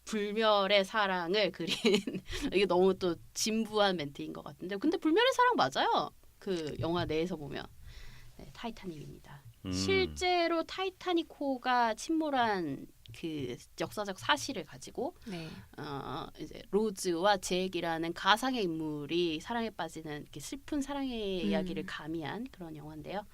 불멸의 사랑을 그린 이게 너무 또 진부한 멘트인 것 같은데 근데 불멸의 사랑 맞아요. 그 영화 내에서 보면 네, 타이타닉입니다. 실제로 타이타닉호가 침몰한 그 역사적 사실을 가지고 네. 이제 로즈와 잭이라는 가상의 인물이 사랑에 빠지는 이렇게 슬픈 사랑의 이야기를 가미한 그런 영화인데요.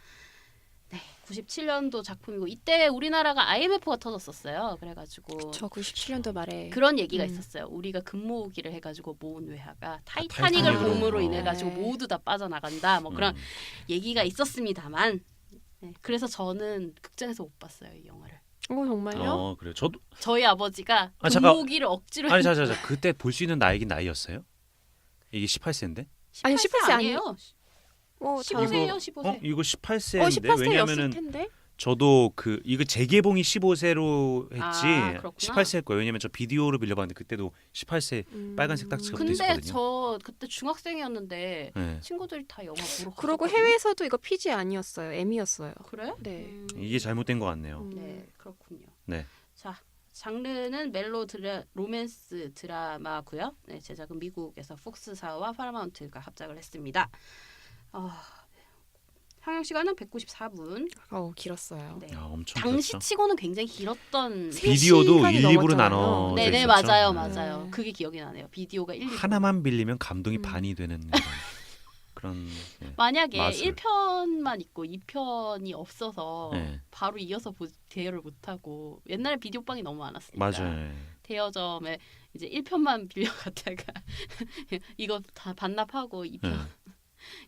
네, 97년도 작품이고 이때 우리나라가 IMF가 터졌었어요. 그래가지고 저 97년도 말에 그런 얘기가 있었어요. 우리가 금모으기를 해가지고 모은 외화가 타이타닉을 타이타닉으로. 봄으로 인해가지고 네. 모두 다 빠져나간다. 뭐 그런 얘기가 있었습니다만 네, 그래서 저는 극장에서 못 봤어요 이 영화를. 정말요? 그래요. 저도 저희 아버지가 잠깐. 금모으기를 억지로 아니 자자자 그때 볼 수 있는 나이긴 나이였어요? 이게 18세인데? 아니, 18세 아니에요. 15세예요, 15세. 이거 18세인데 18세였을 왜냐면은 텐데. 저도 이거 재개봉이 15세로 했지 그렇구나. 18세일 거예요. 왜냐면 저 비디오로 빌려봤는데 그때도 18세 빨간색 딱지가 붙어 근데 있었거든요. 저 그때 중학생이었는데 네. 친구들이 다 영화 보러 그리고 갔었거든요. 해외에서도 이거 PG 아니었어요. M이었어요. 그래? 네. 이게 잘못된 것 같네요. 네, 그렇군요. 네. 자, 장르는 로맨스 드라마고요. 네, 제작은 미국에서 폭스사와 파라마운트가 합작을 했습니다. 상영 시간은 194분. 길었어요. 네. 엄청 당시 길었죠. 치고는 굉장히 길었던 비디오도 1, 2부로 넘었잖아요. 나눠. 네네 있었죠. 맞아요. 네. 그게 기억이 나네요. 비디오가 1, 2부. 하나만 빌리면 감동이 반이 되는 그런. 네. 만약에 맛을. 1편만 있고 2편이 없어서 네. 바로 이어서 대여를 못하고 옛날에 비디오방이 너무 많았으니까 맞아요. 대여점에 이제 1편만 빌려갔다가 이거 다 반납하고 2편 네.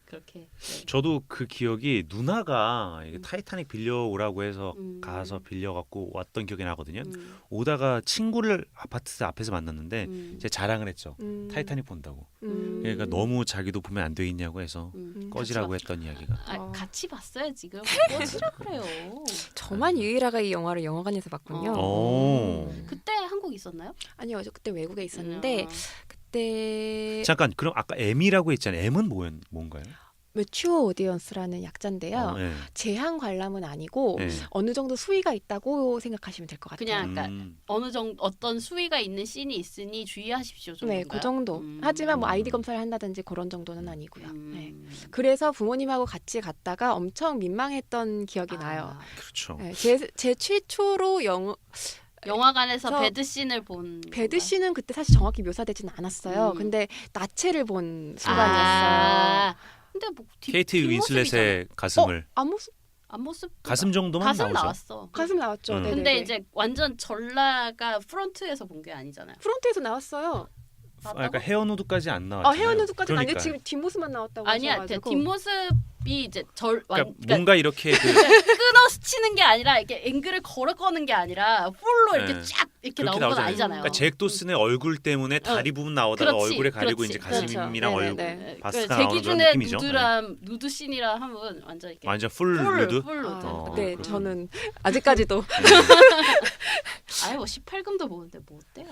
그렇게 네. 저도 그 기억이 누나가 이게 타이타닉 빌려오라고 해서 음. 가서 빌려갖고 왔던 기억이 나거든요. 음. 오다가 친구를 아파트 앞에서 만났는데 음. 제가 자랑을 했죠. 타이타닉 본다고. 그러니까 음. 너무 자기도 보면 안 돼 있냐고 해서 꺼지라고 같이 했던 이야기가. 같이 봤어요 지금 꺼지라 그래요. 저만 유일하게 이 영화를 영화관에서 봤군요. 오. 그때 한국 있었나요? 아니요, 저 그때 외국에 있었는데 그때 잠깐 그럼 아까 M이라고 했잖아요. M은 뭔가요? 매추어 오디언스라는 약자인데요. 네. 제한 관람은 아니고 네. 어느 정도 수위가 있다고 생각하시면 될 것 같아요. 그냥 그러니까 어느 정도 어떤 수위가 있는 씬이 있으니 주의하십시오 정도인가요? 네, 그 정도. 하지만 뭐 아이디 검사를 한다든지 그런 정도는 아니고요. 네. 그래서 부모님하고 같이 갔다가 엄청 민망했던 기억이 나요. 그렇죠. 네, 제 최초로 영화관에서 저 배드씬을 본 배드씬은 그때 사실 정확히 묘사되지는 않았어요. 근데 나체를 본 순간이었어요. 근데 뭐 케이트 윈슬렛의 가슴을 앞모습 가슴 정도만 가슴 나오죠. 나왔어. 가슴 나왔죠. 네네네. 근데 이제 완전 전라가 프런트에서 본 게 아니잖아요. 프론트에서 나왔어요. 그러니까 헤어누드까지 안 나왔잖아요. 헤어누드까지는 아니고 그러니까요. 지금 뒷모습만 나왔다고 아니야, 하셔가지고. 뒷모습이 이제 그러니까 뭔가 이렇게 끊어 스치는 게 아니라 이렇게 앵글을 걸어 꺼는 게 아니라 풀로 이렇게 네. 쫙 이렇게 그렇게 나온 건 나오잖아요. 아니잖아요. 그러니까 잭 도슨의 얼굴 때문에 다리 부분 나오다가 그렇지, 얼굴에 가리고 그렇지. 이제 가슴이랑 그렇죠. 얼굴 네네네. 바스가 제 나오는 그런 기준에 느낌이죠. 누드 씬이라 하면 완전 이렇게 완전 풀 누드. 풀로. 네, 그렇군요. 저는 아직까지도 아예 뭐 18금도 보는데 뭐 어때요?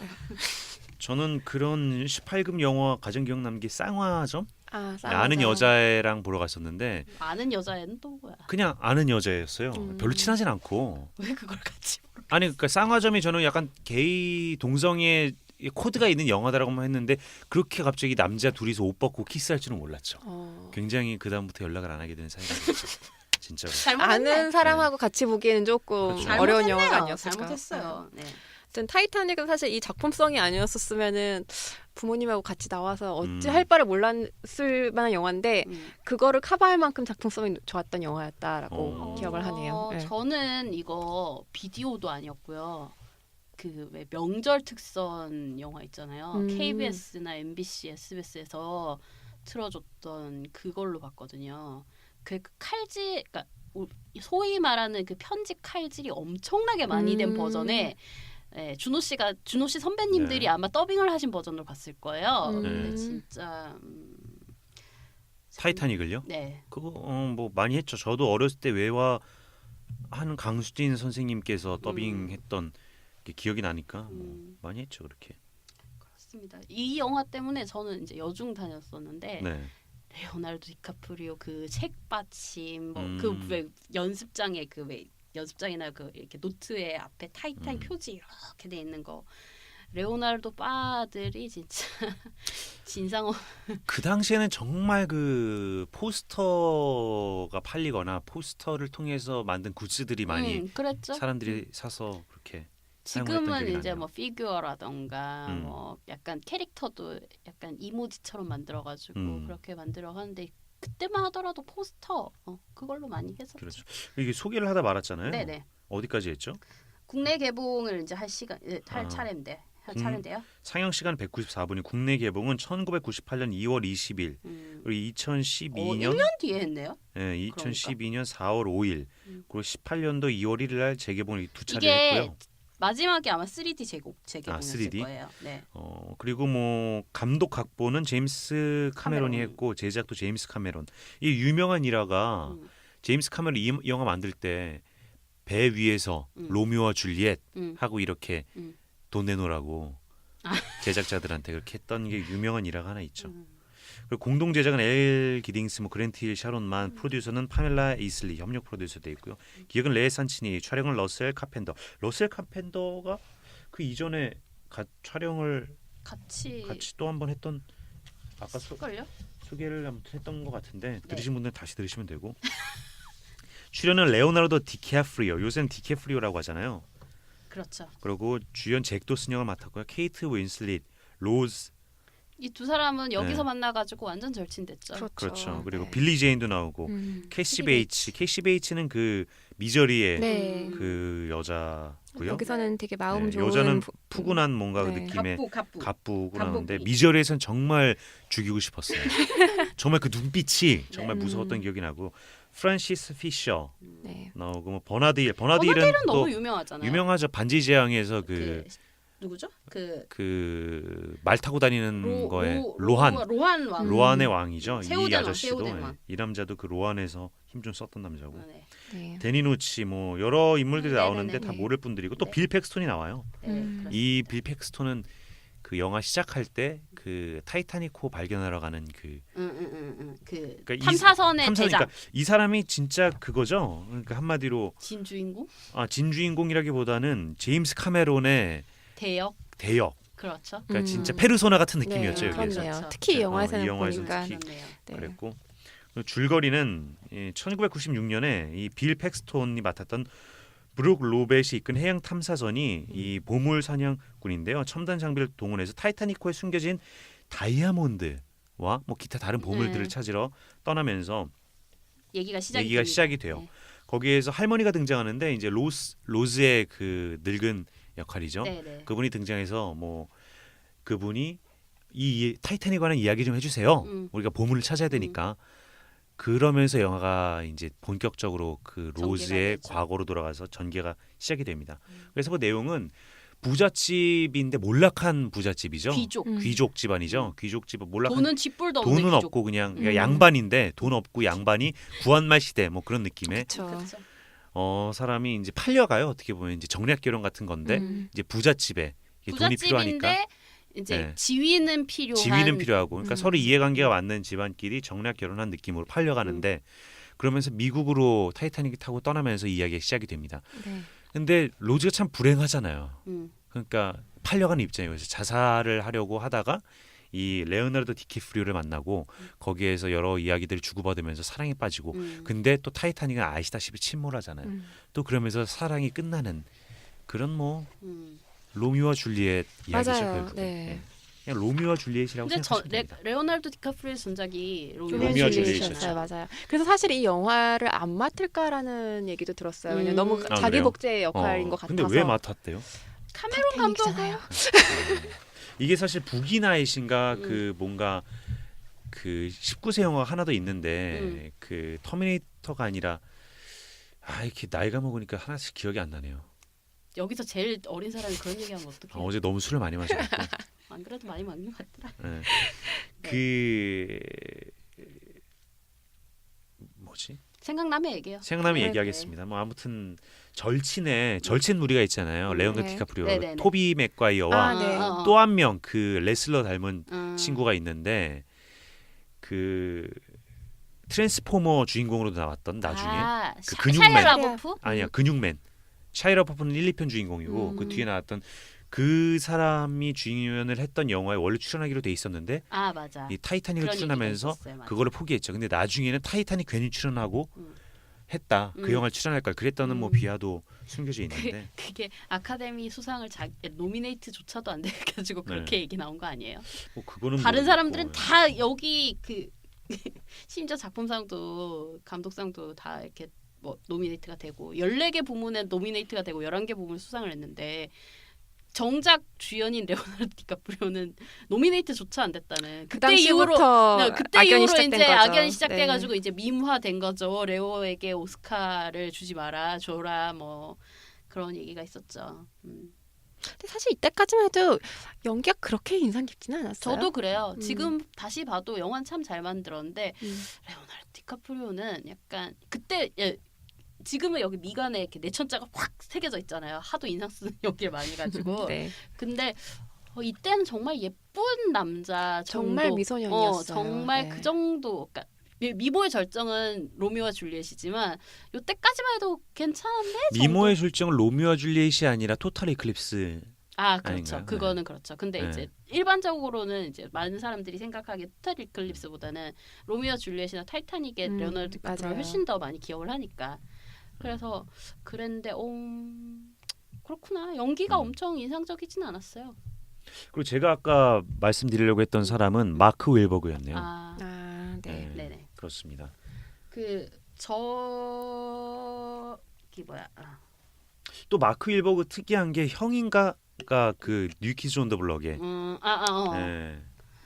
저는 그런 18금 영화 가장 기억 남는 게 쌍화점? 쌍화점. 아는 여자애랑 보러 갔었는데 아는 여자애는 또 뭐야? 그냥 아는 여자였어요. 별로 친하진 않고. 왜 그걸 같이 보러? 아니 그러니까 쌍화점이 저는 약간 게이 동성애 코드가 있는 영화다라고만 했는데 그렇게 갑자기 남자 둘이서 옷 벗고 키스할 줄은 몰랐죠. 굉장히 그 다음부터 연락을 안 하게 되는 사이가 됐죠. 진짜로. 아는 사람하고 같이 보기에는 조금 그렇죠. 어려운 영화관이었어요. 잘못했어요. 네. 하여튼 타이타닉은 사실 이 작품성이 아니었었으면은 부모님하고 같이 나와서 어찌 할 바를 몰랐을 만한 영화인데 그거를 커버할 만큼 작품성이 좋았던 영화였다라고 기억을 하네요. 네. 저는 이거 비디오도 아니었고요. 그 왜 명절 특선 영화 있잖아요. KBS나 MBC, SBS에서 틀어줬던 그걸로 봤거든요. 그 칼질, 그러니까 소위 말하는 그 편집 칼질이 엄청나게 많이 된 버전에 네, 준호 씨 선배님들이 네. 아마 더빙을 하신 버전으로 봤을 거예요. 네. 근데 진짜 타이타닉을요? 네. 그거 뭐 많이 했죠. 저도 어렸을 때 외화 하는 강수진 선생님께서 더빙했던 게 기억이 나니까 뭐 많이 했죠 그렇게. 그렇습니다. 이 영화 때문에 저는 이제 여중 다녔었는데 네. 레오나르도 디카프리오 그 책받침 뭐 그 왜 연습장에 그 왜 연습장이나 그 이렇게 노트에 앞에 타이타닉 표지 이렇게 돼 있는 거 레오나르도 바들이 진짜 진상업. 그 당시에는 정말 그 포스터가 팔리거나 포스터를 통해서 만든 굿즈들이 많이 그랬죠. 사람들이 사서 그렇게 사용했던 지금은 기억이 이제 나네요. 뭐 피규어라던가 음. 뭐 약간 캐릭터도 약간 이모지처럼 만들어가지고 그렇게 만들어 하는데 그때만 하더라도 포스터 그걸로 많이 했었죠. 그렇죠. 이게 소개를 하다 말았잖아요. 네네. 어디까지 했죠? 국내 개봉을 이제 할 아. 차례인데 할 차례인데요. 상영 시간 194분이 국내 개봉은 1998년 2월 20일 그리고 2012년 1년 뒤에 했네요. 네, 2012년 4월 5일 그리고 18년도 2월 1일 날 재개봉을 두 차례 이게 했고요. 마지막에 아마 3D 재개봉했을 3D? 거예요. 네. 그리고 뭐 감독 각본은 제임스 카메론이 카메론. 했고 제작도 제임스 카메론. 이 유명한 일화가 제임스 카메론 이 영화 만들 때 배 위에서 로미오와 줄리엣 하고 이렇게 돈 내놓으라고 제작자들한테 그렇게 했던 게 유명한 일화가 하나 있죠. 그리고 공동 제작은 엘 기딩스, 뭐 그랜트 힐, 샤론만, 프로듀서는 파멜라 이슬리 협력 프로듀서 돼 있고요. 기획은 레 산치니, 촬영은 러셀 카펜더. 러셀 카펜더가 그 이전에 촬영을 같이 또 한 번 했던 아까 걸요? 소개를 아무튼 했던 것 같은데 들으신 분들은 다시 들으시면 되고 출연은 레오나르도 디캐프리오, 요새는 디캐프리오라고 하잖아요. 그렇죠. 그리고 주연 잭 도슨 역을 맡았고요. 케이트 윈슬릿, 로즈 이 두 사람은 여기서 네. 만나가지고 완전 절친됐죠. 그렇죠. 그리고 네. 빌리 제인도 나오고 캐시 베이츠. 캐시 베이츠는 그 미저리의 네. 그 여자고요. 여기서는 되게 마음 네, 좋은 여자는 푸근한 뭔가 네. 그 느낌의 갑부. 갑부고 갑부 나오는데 분위기. 미저리에선 정말 죽이고 싶었어요. 정말 그 눈빛이 정말 네. 무서웠던 기억이 나고 프란시스 피셔 네. 나오고 뭐 버나드힐은 버나딜은 또 너무 유명하잖아요. 유명하죠. 반지 제왕에서 그 누구죠? 그 말 타고 다니는 거에 로한 왕. 로한의 왕이죠. 이 세우된 왕, 아저씨도 세우된 왕. 이 남자도 그 로한에서 힘 좀 썼던 남자고 네. 네. 데니누치 뭐 여러 인물들이 나오는데 네네네. 다 모를 분들이고 또 네. 빌 팩스톤이 나와요. 그렇습니다. 이 빌 팩스톤은 그 영화 시작할 때 그 타이타닉호 발견하러 가는 그 그러니까 탐사선의 대장. 그러니까 이 사람이 진짜 그거죠. 그러니까 한마디로 진 주인공? 진 주인공이라기보다는 제임스 카메론의 대역. 대역. 그렇죠. 그러니까 진짜 페르소나 같은 네, 느낌이었죠. 여기에서. 그렇네요. 그렇죠. 특히 이 영화에서는 이 영화에서는 보니까 특히 그렇네요. 네. 그랬고 줄거리는 1996년에 이 빌 팩스톤이 맡았던 브룩 로벳이 이끈 해양 탐사선이 이 보물 사냥꾼인데요. 첨단 장비를 동원해서 타이타닉호에 숨겨진 다이아몬드와 뭐 기타 다른 보물들을 찾으러 떠나면서 얘기가 시작이 돼요. 네. 거기에서 할머니가 등장하는데 이제 로즈의 그 늙은 역할이죠. 네네. 그분이 등장해서 뭐 그분이 이 타이타닉에 관한 이야기 좀 해주세요. 우리가 보물을 찾아야 되니까. 그러면서 영화가 이제 본격적으로 그 로즈의 되죠. 과거로 돌아가서 전개가 시작이 됩니다. 그래서 그 내용은 부잣집인데 몰락한 부잣집이죠. 귀족 집안이죠. 귀족 집 몰락한 돈은 쥐뿔도 없는 돈은 귀족. 없고 그냥 양반인데 돈 없고 양반이 구한말 시대 뭐 그런 느낌의 그렇죠. 사람이 이제 팔려가요. 어떻게 보면 이제 정략 결혼 같은 건데 이제 부잣집에 이게 돈이 필요하니까 부잣집인데 이제 네. 지위는 필요하고 그러니까 서로 이해관계가 맞는 집안끼리 정략 결혼한 느낌으로 팔려가는데 그러면서 미국으로 타이타닉을 타고 떠나면서 이야기가 시작이 됩니다. 네. 근데 로즈가 참 불행하잖아요. 그러니까 팔려가는 입장이에요. 그래서 자살을 하려고 하다가 이 레오나르도 디캐프리오를 만나고 거기에서 여러 이야기들을 주고받으면서 사랑에 빠지고 근데 또 타이타닉은 아시다시피 침몰하잖아요. 또 그러면서 사랑이 끝나는 그런 뭐 로미오와 줄리엣 이야기죠. 맞아요. 결국은. 네. 그냥 로미오와 줄리엣이라고 근데 생각하시면 됩니다. 레오나르도 디카프리오의 전작이 로미오와 로미오와 줄리엣이었죠. 줄리엣이었어요. 맞아요. 그래서 사실 이 영화를 안 맡을까라는 얘기도 들었어요. 왜냐면 너무 아, 자기 그래요? 복제의 역할인 것 같아서. 근데 왜 맡았대요? 카메론 감독은 타이타닉이잖아요. 이게 사실 북이나잇인가 그 뭔가 그 19세 영화가 하나 더 있는데 그 터미네이터가 아니라 이렇게 나이가 먹으니까 하나씩 기억이 안 나네요. 여기서 제일 어린 사람이 그런 얘기하면 어떡해? 어제 너무 술을 많이 마셔갖고 안 그래도 많이 먹는 것 같더라. 네. 그 뭐지? 생각나면 얘기해요. 생각나면 네, 얘기하겠습니다. 뭐 아무튼 절친 무리가 있잖아요. 레오나르도 네. 디카프리오, 네네네. 토비 맥과이어와 네. 또 한 명 그 레슬러 닮은 친구가 있는데 그 트랜스포머 주인공으로도 나왔던 나중에 그 근육맨. 샤이아 라보프? 아니야 근육맨 샤이라 퍼프는 1, 2편 주인공이고 그 뒤에 나왔던 그 사람이 주연을 했던 영화에 원래 출연하기로 돼 있었는데 아 맞아. 이 타이타닉을 그런 출연하면서 얘기가 있었어요. 맞아. 그거를 포기했죠. 근데 나중에는 타이타닉 괜히 출연하고 했다. 그 영화를 출연할 걸 그랬다는 뭐 비하도 숨겨져 있는데 그게 아카데미 수상을 노미네이트조차도 안 돼가지고 그렇게 얘기 나온 거 아니에요? 뭐 그거는 다른 모르겠고. 사람들은 다 여기 그 심지어 작품상도 감독상도 다 이렇게 뭐 노미네이트가 되고 14개 부문에 노미네이트가 되고 11개 부문 수상을 했는데 정작 주연인 레오나르도 디카프리오는 노미네이트조차 안 됐다는 그 그때 이후로 당시부터 그때 악연이 이후로 시작된 이제 거죠. 악연이 시작돼가지고 네. 이제 밈화된 거죠. 레오에게 오스카를 주지 마라 줘라 뭐 그런 얘기가 있었죠. 근데 사실 이때까지만 해도 연기가 그렇게 인상 깊지는 않았어요. 저도 그래요. 지금 다시 봐도 영화는 참 잘 만들었는데 레오나르도 디카프리오는 약간 그때 지금은 여기 미간에 이렇게 내천자가 확 새겨져 있잖아요. 하도 인상 쓰는 연기를 많이 가지고. 네. 근데 이때는 정말 예쁜 남자 정도. 정말 미소년이었어요. 정말 네. 그 정도. 그러니까 미모의 절정은 로미오와 줄리엣이지만 이때까지만 해도 괜찮은데 미모의 절정은 로미오와 줄리엣이 아니라 토탈 이클립스. 아 그렇죠. 아닌가요? 그거는 그렇죠. 근데 네. 이제 일반적으로는 이제 많은 사람들이 생각하기에 토탈 이클립스보다는 로미오와 줄리엣이나 타이타닉의 레오나르도 디카프리오가 맞아요. 훨씬 더 많이 기억을 하니까. 그래서 그랬는데 그렇구나. 연기가 엄청 인상적이진 않았어요. 그리고 제가 아까 말씀드리려고 했던 사람은 마크 웨일버그였네요. 아, 네. 네네. 그렇습니다. 저기 뭐야? 또 마크 웨일버그 특이한 게 형인가가 그 뉴키즈 온 더 블럭의 네,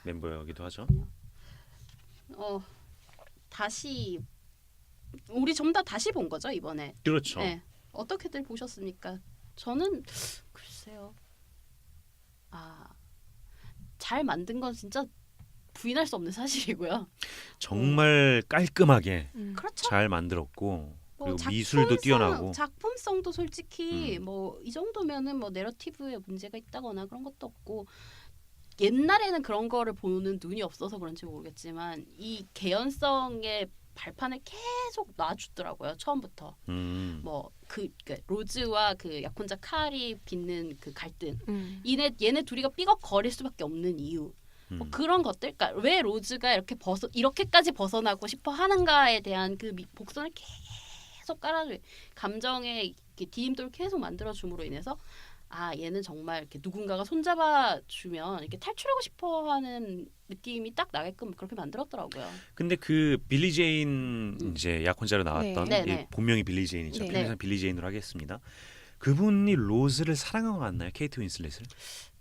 멤버이기도 하죠. 다시 우리 전부 다 다시 본 거죠 이번에. 그렇죠. 네. 어떻게들 보셨습니까? 저는 글쎄요. 잘 만든 건 진짜 부인할 수 없는 사실이고요. 정말 깔끔하게 그렇죠. 잘 만들었고 뭐 그리고 미술도 뛰어나고 작품성도 솔직히 뭐 이 정도면은 뭐 내러티브에 문제가 있다거나 그런 것도 없고 옛날에는 그런 거를 보는 눈이 없어서 그런지 모르겠지만 이 개연성의 발판을 계속 놔주더라고요 처음부터. 뭐 그 로즈와 그 약혼자 칼이 빚는 그 갈등, 얘네 둘이가 삐걱거릴 수밖에 없는 이유. 뭐 그런 것들, 그러니까 왜 로즈가 이렇게까지 벗어나고 싶어 하는가에 대한 그 복선을 계속 깔아줘, 감정의 디딤돌을 계속 만들어 줌으로 인해서 얘는 정말 이렇게 누군가가 손잡아 주면 이렇게 탈출하고 싶어하는 느낌이 딱 나게끔 그렇게 만들었더라고요. 근데 그 빌리 제인 이제 약혼자로 나왔던 네. 네. 본명이 빌리 제인이죠. 네. 편의상 빌리 제인으로 하겠습니다. 그분이 로즈를 사랑한 거 맞나요? 케이트 윈슬렛을?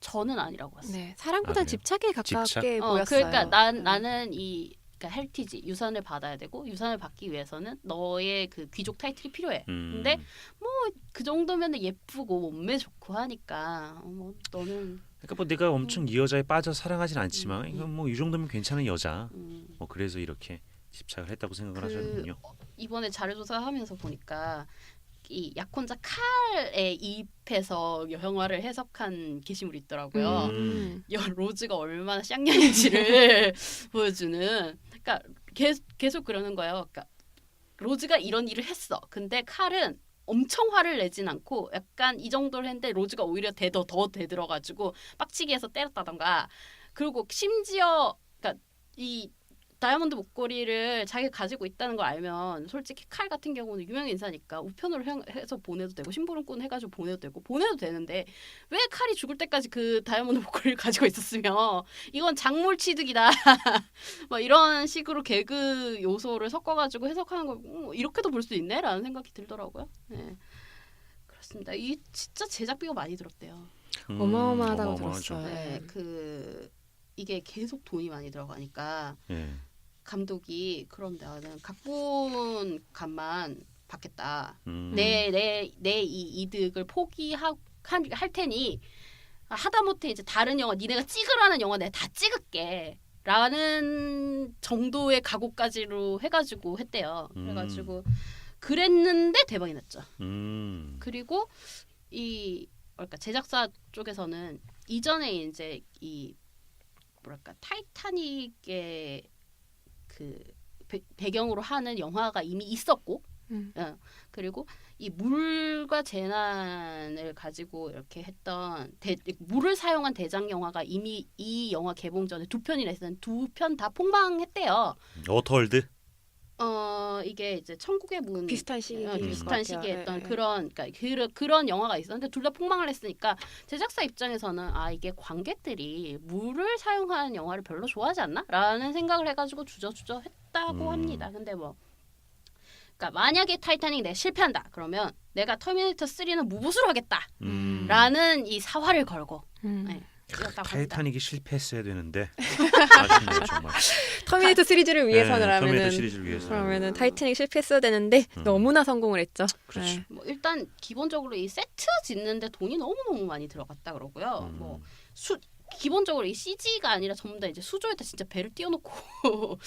저는 아니라고 봤어요. 네. 사랑보다 그래요? 집착에 가깝게 집착? 보였어요. 그러니까 나는 그러니까 헬티지 유산을 받아야 되고 유산을 받기 위해서는 너의 그 귀족 타이틀이 필요해. 근데 뭐 그 정도면 예쁘고 몸매 좋고 하니까 뭐 너는 그러니까 뭐 내가 엄청 이 여자에 빠져 사랑하진 않지만 이건 뭐 이 정도면 괜찮은 여자. 뭐 그래서 이렇게 집착을 했다고 생각을 하셨군요. 이번에 자료조사하면서 보니까 이 약혼자 칼에 이입해서 영화를 해석한 게시물이 있더라고요. 로즈가 얼마나 쌍년인지를 보여주는. 그러니까 계속 그러는 거예요. 그러니까 로즈가 이런 일을 했어. 근데 칼은 엄청 화를 내진 않고 약간 이 정도를 했는데 로즈가 오히려 더 대들어가지고 빡치게 해서 때렸다던가. 그리고 심지어 그러니까 이 다이아몬드 목걸이를 자기가 가지고 있다는 걸 알면 솔직히 칼 같은 경우는 유명 인사니까 우편으로 해서 보내도 되고 심부름꾼 해가지고 보내도 되는데 왜 칼이 죽을 때까지 그 다이아몬드 목걸이를 가지고 있었으면 이건 작물 취득이다 뭐 이런 식으로 개그 요소를 섞어가지고 해석하는 거 이렇게도 볼 수 있네라는 생각이 들더라고요. 네. 그렇습니다. 이 진짜 제작비가 많이 들었대요. 어마어마하다고 어마어마하죠. 들었어요. 네, 이게 계속 돈이 많이 들어가니까 예. 감독이 그럼 나는 각본 값만 받겠다. 음. 내 이 이득을 할 테니 하다못해 이제 다른 영화 니네가 찍으라는 영화 내가 다 찍을게. 라는 정도의 각오까지로 해가지고 했대요. 그래가지고 그랬는데 대박이 났죠. 그리고 그러니까 제작사 쪽에서는 이전에 이제 타이타닉의 그 배경으로 하는 영화가 이미 있었고 그리고 이 물과 재난을 가지고 이렇게 했던 물을 사용한 대작 영화가 이미 이 영화 개봉 전에 2편이나 있었는데 2편 다 폭망했대요. 워터월드? 이게 이제 천국의 문 비슷한 시기 비슷한 시기에 했던 그런 영화가 있었는데 둘 다 폭망을 했으니까 제작사 입장에서는 이게 관객들이 물을 사용하는 영화를 별로 좋아하지 않나?라는 생각을 해가지고 주저주저 했다고 합니다. 근데 뭐 그러니까 만약에 타이타닉 내가 실패한다 그러면 내가 터미네이터 3는 무보수로 하겠다라는 이 사활을 걸고 네, 이었다고 합니다. 타이타닉이 실패했어야 되는데 아쉽네요 정말. 터미네이터 시리즈를 위해서라면은 터미네이터 시리즈를 위해서. 그러면은 타이타닉 실패했어야 되는데 너무나 성공을 했죠. 그렇죠. 네. 뭐 일단 기본적으로 이 세트 짓는데 돈이 너무 많이 들어갔다 그러고요. 뭐 기본적으로 이 CG가 아니라 전부 다 이제 수조에다 진짜 배를 띄워놓고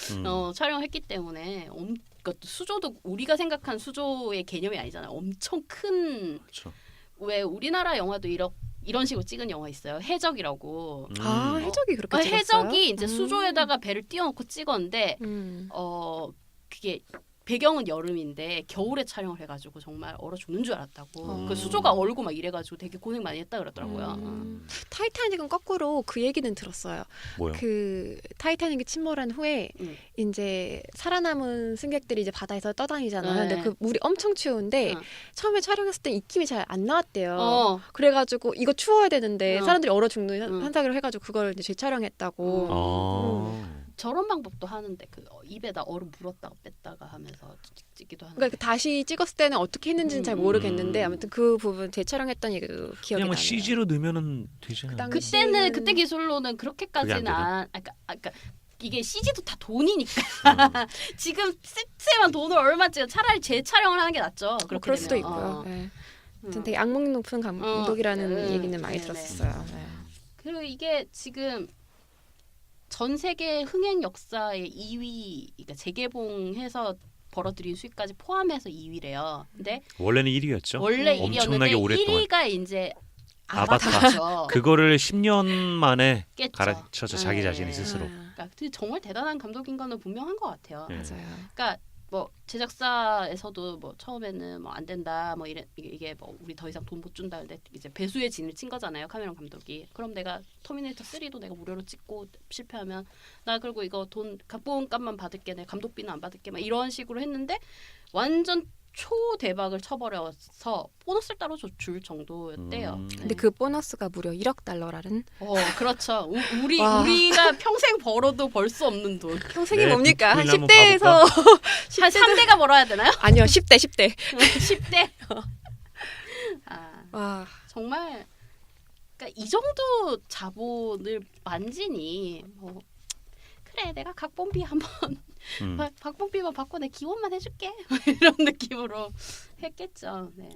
촬영했기 때문에 그러니까 수조도 우리가 생각한 수조의 개념이 아니잖아요. 엄청 큰. 그렇죠. 왜 우리나라 영화도 이런 식으로 찍은 영화 있어요. 해적이라고. 해적이 그렇게 찍었어요? 해적이 이제 수조에다가 배를 띄워놓고 찍었는데 그게 배경은 여름인데 겨울에 촬영을 해가지고 정말 얼어 죽는 줄 알았다고. 그 수조가 얼고 막 이래가지고 되게 고생 많이 했다 그러더라고요. 타이타닉은 거꾸로 그 얘기는 들었어요. 뭐요? 그 타이타닉이 침몰한 후에 이제 살아남은 승객들이 이제 바다에서 떠다니잖아요. 근데 그 물이 엄청 추운데 처음에 촬영했을 때 입김이 잘 안 나왔대요. 그래가지고 이거 추워야 되는데 사람들이 얼어 죽는 한사기로 해가지고 그걸 이제 재촬영했다고. 저런 방법도 하는데 그 입에다 얼음 물었다가 뺐다가 하면서 찍기도 하는데. 그러니까 다시 찍었을 때는 어떻게 했는지는 잘 모르겠는데 아무튼 그 부분 재촬영했던 얘기도 기억이 그냥 뭐 나네요. CG로 넣으면은 되잖아요. 그때 기술로는 그렇게까지는 그러니까 이게 CG도 다 돈이니까 지금 세트에만 돈을 얼마 찍어 차라리 재촬영을 하는 게 낫죠. 그럴 수도 있고요. 네. 아무튼 되게 악몽 높은 감독이라는 얘기는 많이 들었었어요. 네. 그리고 이게 지금 전 세계 흥행 역사의 2위, 그러니까 재개봉해서 벌어들인 수익까지 포함해서 2위래요. 근데 원래는 1위였죠. 원래 1위였는데 엄청나게 오랫동안. 1위가 이제 아바타. 그거를 10년 만에 깼죠. 가르쳐서 자기 자신이 스스로. 그러니까 정말 대단한 감독인 거는 분명한 것 같아요. 네. 맞아요. 그러니까 뭐 제작사에서도 뭐 처음에는 뭐 안 된다, 뭐 이게 뭐 우리 더 이상 돈 못 준다, 근데 이제 배수의 진을 친 거잖아요, 카메론 감독이. 그럼 내가 터미네이터 3도 내가 무료로 찍고 실패하면 나 그리고 이거 돈 각본값만 받을게, 내 감독비는 안 받을게, 막 이런 식으로 했는데 완전 초대박을 쳐버려서 보너스를 따로 줄 정도였대요. 근데 그 보너스가 무려 1억 달러라는. 그렇죠. 우리가 평생 벌어도 벌 수 없는 돈. 평생이 네, 뭡니까? 한 비트코인 10대에서 한 3대가 벌어야 되나요? 아니요, 10대. 10대. 와. 정말 그러니까 이 정도 자본을 만지니 뭐 그래 내가 각본비 한번 각본비만 받고 내 기원만 해줄게 이런 느낌으로 했겠죠. 네.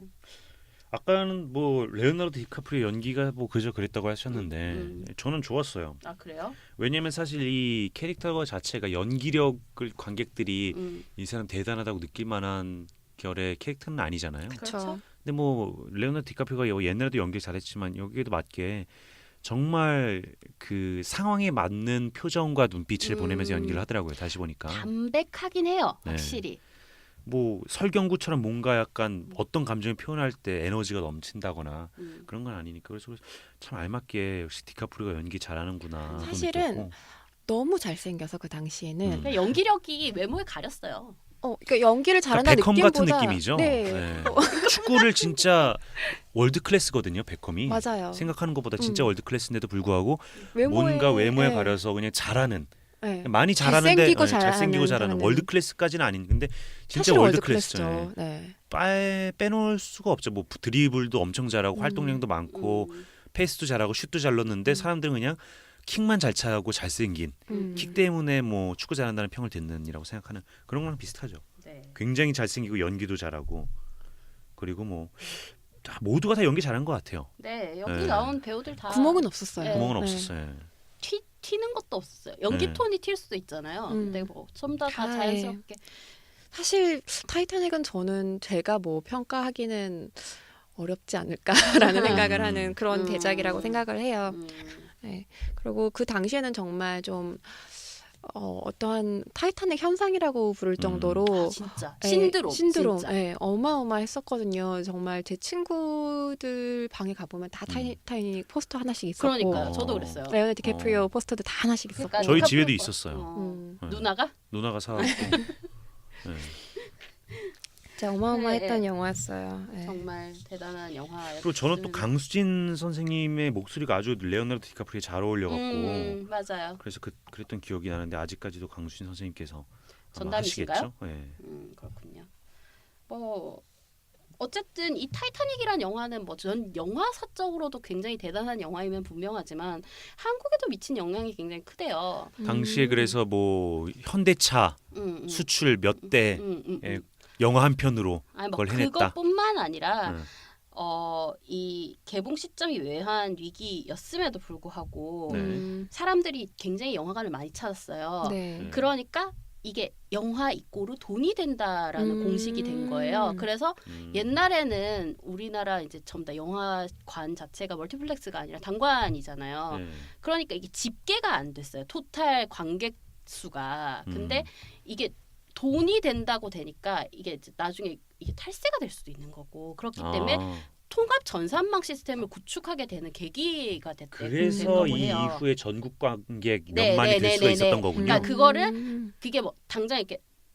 아까는 뭐 레오나르도 디카프리오 연기가 뭐 그저 그랬다고 하셨는데 저는 좋았어요. 아 그래요? 왜냐면 사실 이 캐릭터 자체가 연기력을 관객들이 이 사람 대단하다고 느낄 만한 결의 캐릭터는 아니잖아요. 그렇죠. 근데 뭐 레오나르도 디카프리오가 옛날에도 연기 잘했지만 여기에도 맞게 정말 그 상황에 맞는 표정과 눈빛을 보내면서 연기를 하더라고요. 다시 보니까 담백하긴 해요. 확실히. 네. 뭐 설경구처럼 뭔가 약간 어떤 감정을 표현할 때 에너지가 넘친다거나 그런 건 아니니까 그래서 참 알맞게 역시 디카프리오가 연기 잘하는구나. 사실은 너무 잘생겨서 그 당시에는 연기력이 외모에 가렸어요. 그러니까 연기를 잘한다는 베컴 느낌보다 같은 느낌이죠. 네. 네. 축구를 진짜 월드 클래스거든요. 베컴이 맞아요. 생각하는 것보다 진짜 월드 클래스인데도 불구하고 외모에, 뭔가 외모에 네. 가려서 그냥 잘하는 네. 많이 잘하는데 잘생기고 잘하는 월드 클래스까지는 아닌 근데 진짜 사실 월드 클래스죠. 클래스죠. 네. 빼놓을 수가 없죠. 뭐 드리블도 엄청 잘하고 활동량도 많고 패스도 잘하고 슛도 잘 넣는데 사람들은 그냥 킥만 잘 차고 잘생긴 킥 때문에 뭐 축구 잘한다는 평을 듣는이라고 생각하는 그런 거랑 비슷하죠. 네. 굉장히 잘생기고 연기도 잘하고 그리고 뭐 모두가 다 연기 잘한 것 같아요. 네, 여기 네. 나온 배우들 다 구멍은 없었어요. 네. 구멍은 네. 없었어요. 튀는 것도 없었어요. 연기 네. 톤이 튈 수도 있잖아요. 근데 뭐 전부 다 자연스럽게. 사실 타이타닉은 저는 제가 뭐 평가하기는 어렵지 않을까라는 생각을 하는 그런 대작이라고 생각을 해요. 네. 그리고 그 당시에는 정말 좀 어떠한 타이타닉 현상이라고 부를 정도로 아, 진짜 예, 신드롬. 신드롬, 진짜. 예, 어마어마했었거든요. 정말 제 친구들 방에 가보면 다 타이타닉 포스터 하나씩 있었고, 그러니까요. 저도 그랬어요. 레오나르도 디캐프리오 포스터도 다 하나씩 있었고, 그러니까 저희 디카프리오 집에도 거- 있었어요. 네. 누나가? 누나가 사왔고. 네. 진짜 어마어마했던 네, 영화였어요. 예. 정말 대단한 영화였어요. 그리고 저는 또 강수진 선생님의 목소리가 아주 레오나르도 디카프리오에 잘 어울려갖고 맞아요. 그래서 그랬던 기억이 나는데 아직까지도 강수진 선생님께서 아마 전담이신가요? 하시겠죠? 네. 그렇군요. 뭐 어쨌든 이 타이타닉이란 영화는 뭐 전 영화사적으로도 굉장히 대단한 영화이면 분명하지만 한국에도 미친 영향이 굉장히 크대요. 당시에 그래서 뭐 현대차 수출 몇 대 예. 영화 한 편으로 아니 뭐 그걸 해냈다. 그것뿐만 아니라 네. 이 개봉 시점이 외환 위기였음에도 불구하고 네. 사람들이 굉장히 영화관을 많이 찾았어요. 네. 그러니까 이게 영화 이꼬르 돈이 된다라는 공식이 된 거예요. 그래서 옛날에는 우리나라 이제 전부 다 영화관 자체가 멀티플렉스가 아니라 단관이잖아요. 네. 그러니까 이게 집계가 안 됐어요. 토탈 관객 수가. 근데 이게 돈이 된다고 되니까 이게 이제 나중에 이게 탈세가 될 수도 있는 거고 그렇기 때문에 통합 전산망 시스템을 구축하게 되는 계기가 그래서 이 해요. 이후에 전국 관객 네, 몇만이 네, 될 네, 수가 네, 있었던 네. 거군요. 그러니까 그거를 그게 뭐 당장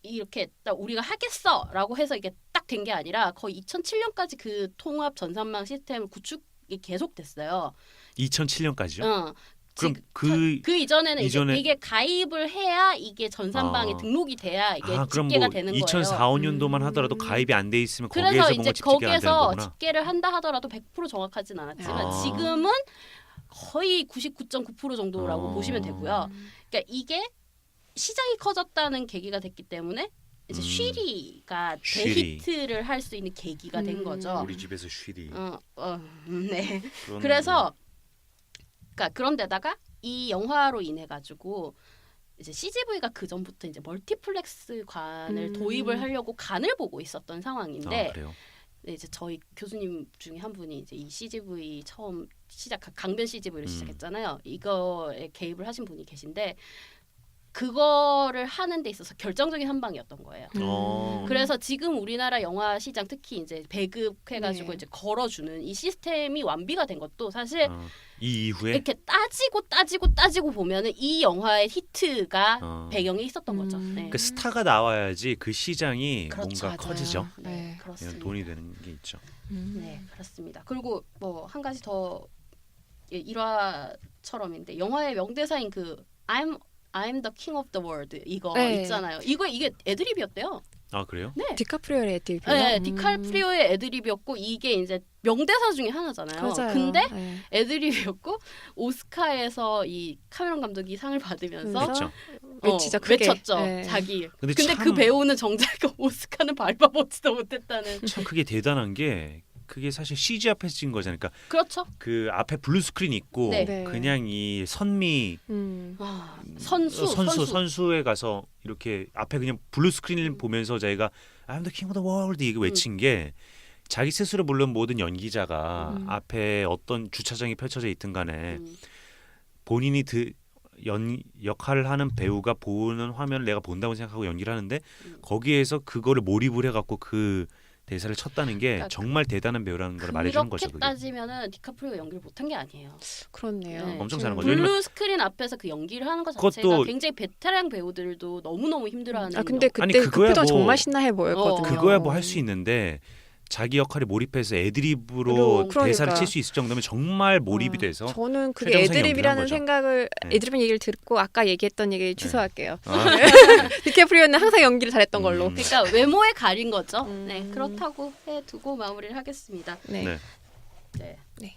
이렇게 딱 우리가 하겠어라고 해서 이게 딱 된 게 아니라 거의 2007년까지 그 통합 전산망 시스템을 구축이 계속됐어요. 2007년까지요? 그럼 그 이전에는 이전에 이게 가입을 해야 이게 전산망에 등록이 돼야 이게 그럼 집계가 뭐 되는 2004, 거예요. 5년도만 하더라도 가입이 안 돼 있으면 그래서 거기에서 이제 뭔가 집계가 안 되는 거기에서 거구나. 집계를 한다 하더라도 100% 정확하진 않았지만 아. 지금은 거의 99.9% 정도라고 보시면 되고요. 그러니까 이게 시장이 커졌다는 계기가 됐기 때문에 이제 쉬리가 쉬리. 대히트를 할 수 있는 계기가 된 거죠. 우리 집에서 쉬리. 네. 그런 그래서 그러니까 그런데다가 이 영화로 인해 가지고 이제 CGV가 그 전부터 이제 멀티플렉스관을 도입을 하려고 간을 보고 있었던 상황인데 그래요? 네, 이제 저희 교수님 중에 한 분이 이제 이 CGV 처음 강변 CGV를 시작했잖아요. 이거에 개입을 하신 분이 계신데 그거를 하는 데 있어서 결정적인 한 방이었던 거예요. 그래서 지금 우리나라 영화 시장 특히 이제 배급해가지고 네. 이제 걸어주는 이 시스템이 완비가 된 것도 사실 이 이후에 이렇게 따지고 보면은 이 영화의 히트가 배경에 있었던 거죠. 네. 그 스타가 나와야지 그 시장이 그렇죠. 뭔가 맞아요. 커지죠. 네, 네. 그렇습니다. 돈이 되는 게 있죠. 네, 그렇습니다. 그리고 뭐 한 가지 더 일화처럼인데 영화의 명대사인 그 I'm the king of the world 이거 네. 있잖아요. 이게 애드립이었대요. 아 그래요? 네. 디카프리오의 애드립이요? 네, 디카프리오의 애드립이었고 이게 이제 명대사 중에 하나잖아요. 맞아요. 근데 네. 애드립이었고 오스카에서 이 카메론 감독이 상을 받으면서 그렇죠. 외치죠, 크게. 외쳤죠. 네. 자기. 근데 근데 참- 그 배우는 정작 오스카는 밟아보지도 못했다는. 참 그게 대단한 게 그게 사실 CG 앞에서 찍은 거잖아요. 그러니까 그렇죠. 그 앞에 블루 스크린 있고 네. 네. 그냥 이 선미 선수에 가서 이렇게 앞에 그냥 블루 스크린을 보면서 자기가 I'm the king of the world 이거 외친 게 자기 스스로 물론 모든 연기자가 앞에 어떤 주차장이 펼쳐져 있든 간에 본인이 역할을 하는 배우가 보는 화면을 내가 본다고 생각하고 연기를 하는데 거기에서 그거를 몰입을 해갖고 그 대사를 쳤다는 게 그러니까 정말 대단한 배우라는 걸 말해주는 거죠. 그렇게 그게. 따지면은 디카프리오 연기를 못한 게 아니에요. 그렇네요. 네. 엄청 잘한 거죠. 블루 스크린 앞에서 그 연기를 하는 것 자체가 그것도- 굉장히 베테랑 배우들도 너무너무 힘들어하는. 아 근데 아니, 그때 그 그거야 표정 뭐- 정말 신나해 보였거든요. 그거야 뭐 할 수 있는데 자기 역할에 몰입해서 애드립으로 그러니까. 대사를 칠 수 있을 정도면 정말 몰입이 돼서 저는 그게 최정상이 애드립이라는 연기를 한 거죠. 생각을 네. 애드립 얘기를 듣고 아까 얘기했던 얘기 취소할게요. 아, 디캐프리오는 항상 연기를 잘했던 걸로. 그러니까 외모에 가린 거죠. 네, 그렇다고 해두고 마무리를 하겠습니다. 네. 네. 네. 네.